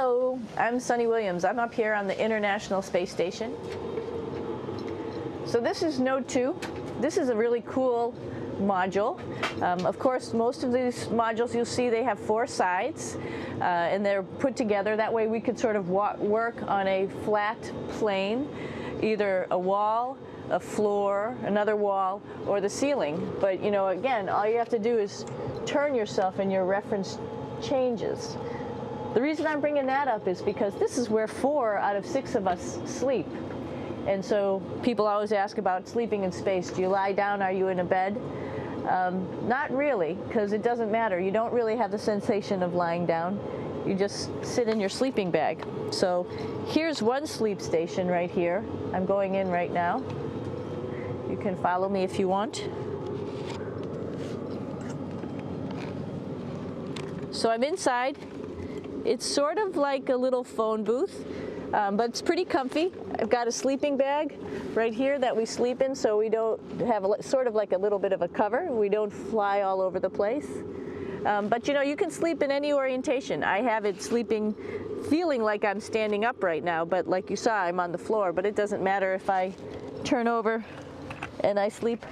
Hello, I'm Sunny Williams. I'm up here on the International Space Station. So this is Node 2. This is a really cool module. Of course, most of these modules you'll see they have 4 sides and they're put together. That way we could sort of work on a flat plane, either a wall, a floor, another wall, or the ceiling. But you know, again, all you have to do is turn yourself and your reference changes. The reason I'm bringing that up is because this is where 4 out of 6 of us sleep. And so people always ask about sleeping in space. Do you lie down? Are you in a bed? Not really, because it doesn't matter. You don't really have the sensation of lying down. You just sit in your sleeping bag. So here's one sleep station right here. I'm going in right now. You can follow me if you want. So I'm inside. It's sort of like a little phone booth, but it's pretty comfy. I've got a sleeping bag right here that we sleep in, so we don't have sort of like a little bit of a cover. We don't fly all over the place. But you know, you can sleep in any orientation. I have it sleeping, feeling like I'm standing up right now, but like you saw, I'm on the floor. But it doesn't matter if I turn over and I sleep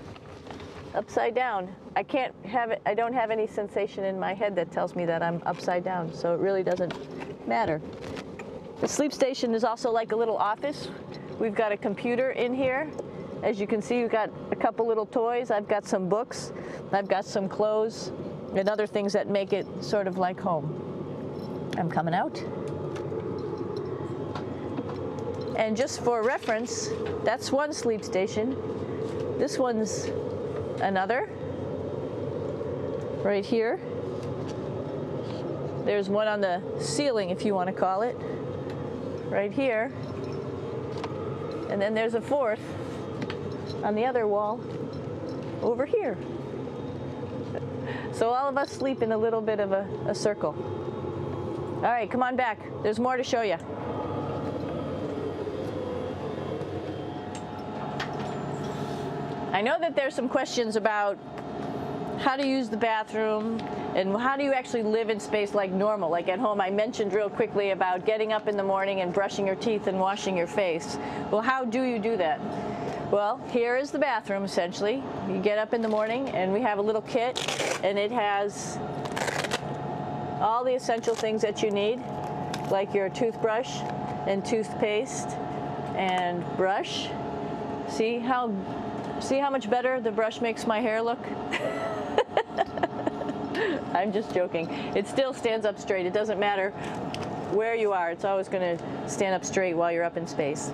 upside down. I can't have it, I don't have any sensation in my head that tells me that I'm upside down, so it really doesn't matter. The sleep station is also like a little office. We've got a computer in here. As you can see, we've got a couple little toys. I've got some books. I've got some clothes and other things that make it sort of like home. I'm coming out. And just for reference, that's one sleep station. This one's another. Right here. There's one on the ceiling, if you want to call it. Right here. And then there's a 4th on the other wall over here. So all of us sleep in a little bit of a circle. All right, come on back. There's more to show you. I know that there's some questions about how to use the bathroom and how do you actually live in space like normal, like at home. I mentioned real quickly about getting up in the morning and brushing your teeth and washing your face. Well, how do you do that? Well, here is the bathroom essentially. You get up in the morning and we have a little kit and it has all the essential things that you need, like your toothbrush and toothpaste and brush. See how much better the brush makes my hair look? I'm just joking. It still stands up straight. It doesn't matter where you are. It's always going to stand up straight while you're up in space.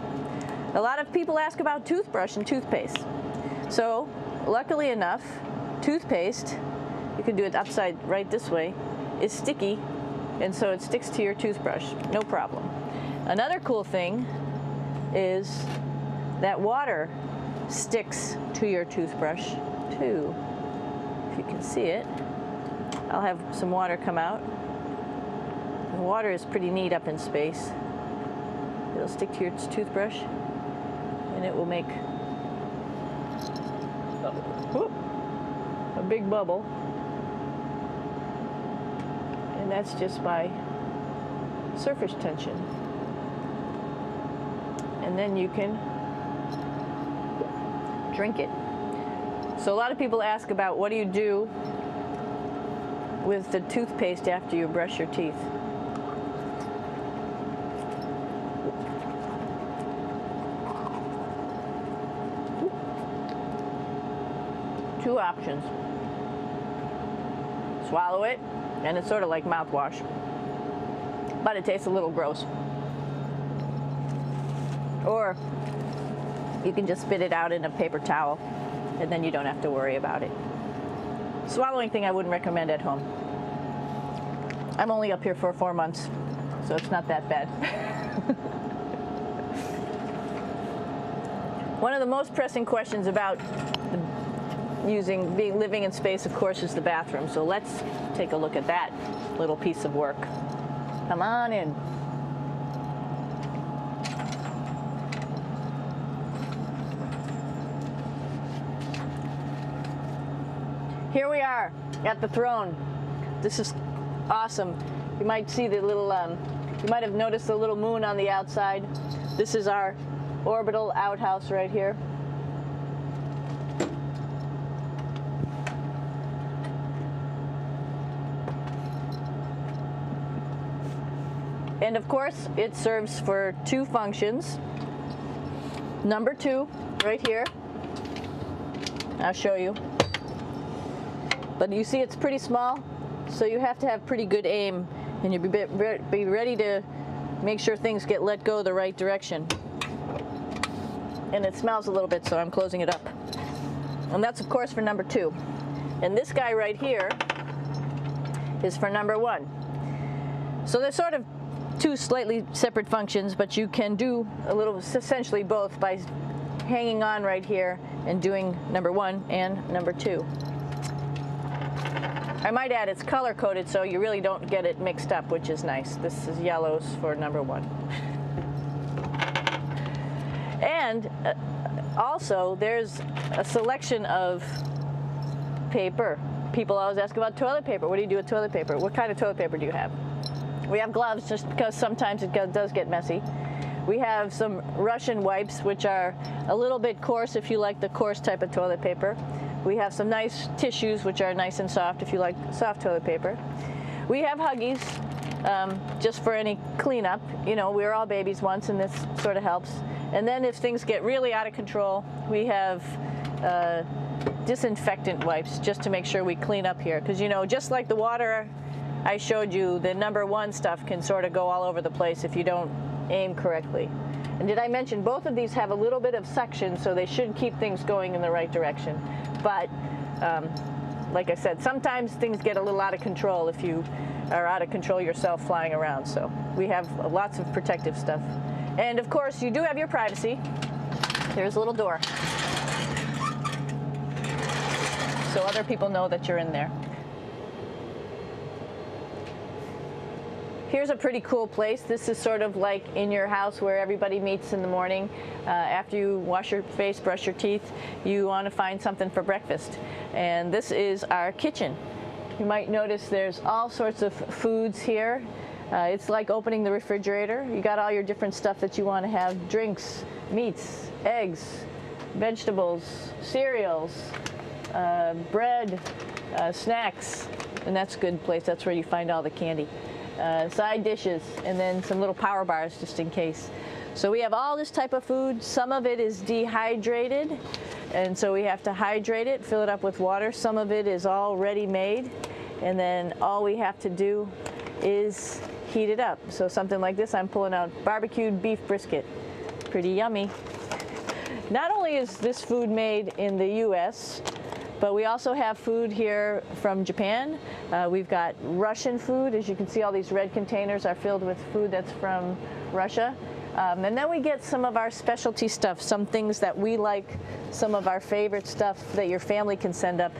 A lot of people ask about toothbrush and toothpaste. So, luckily enough, toothpaste, you can do it upside right this way, is sticky, and so it sticks to your toothbrush. No problem. Another cool thing is that water sticks to your toothbrush too. If you can see it, I'll have some water come out. The water is pretty neat up in space. It'll stick to your toothbrush and it will make a big bubble. And that's just by surface tension. And then you can drink it. So a lot of people ask about what do you do with the toothpaste after you brush your teeth. Two options. Swallow it, and it's sort of like mouthwash, but it tastes a little gross. Or you can just spit it out in a paper towel, and then you don't have to worry about it. Swallowing thing I wouldn't recommend at home. I'm only up here for 4 months, so it's not that bad. One of the most pressing questions about living in space, of course, is the bathroom. So let's take a look at that little piece of work. Come on in. Here we are at the throne. This is awesome. You might see the little You might have noticed the little moon on the outside. This is our orbital outhouse right here. And of course, it serves for two functions. Number 2, right here. I'll show you. But you see it's pretty small, so you have to have pretty good aim, and you'll be ready to make sure things get let go the right direction. And it smells a little bit, so I'm closing it up. And that's of course for number 2. And this guy right here is for number 1. So they're sort of two slightly separate functions, but you can do a little, essentially both, by hanging on right here and doing number 1 and number 2. I might add it's color coded, so you really don't get it mixed up, which is nice. This is yellows for number 1. And also there's a selection of paper. People always ask about toilet paper. What do you do with toilet paper? What kind of toilet paper do you have? We have gloves, just because sometimes it does get messy. We have some Russian wipes, which are a little bit coarse if you like the coarse type of toilet paper. We have some nice tissues, which are nice and soft if you like soft toilet paper. We have Huggies, just for any cleanup. You know, we were all babies once, and this sort of helps. And then if things get really out of control, we have disinfectant wipes, just to make sure we clean up here. Because, you know, just like the water I showed you, the number 1 stuff can sort of go all over the place if you don't aim correctly. And did I mention both of these have a little bit of suction, so they should keep things going in the right direction. But like I said, sometimes things get a little out of control if you are out of control yourself flying around. So we have lots of protective stuff. And of course, you do have your privacy. There's a little door, so other people know that you're in there. Here's a pretty cool place. This is sort of like in your house where everybody meets in the morning. After you wash your face, brush your teeth, you want to find something for breakfast. And this is our kitchen. You might notice there's all sorts of foods here. It's like opening the refrigerator. You got all your different stuff that you want to have: drinks, meats, eggs, vegetables, cereals, bread, snacks. And that's a good place. That's where you find all the candy. Side dishes, and then some little power bars just in case. So we have all this type of food. Some of it is dehydrated, and so we have to hydrate it, fill it up with water. Some of it is already made, and then all we have to do is heat it up. So something like this, I'm pulling out barbecued beef brisket. Pretty yummy. Not only is this food made in the US, but we also have food here from Japan. We've got Russian food. As you can see, all these red containers are filled with food that's from Russia. And then we get some of our specialty stuff, some things that we like, some of our favorite stuff that your family can send up.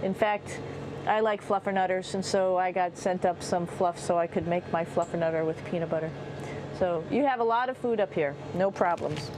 In fact, I like fluffernutters, and so I got sent up some fluff so I could make my fluffernutter with peanut butter. So you have a lot of food up here, no problems.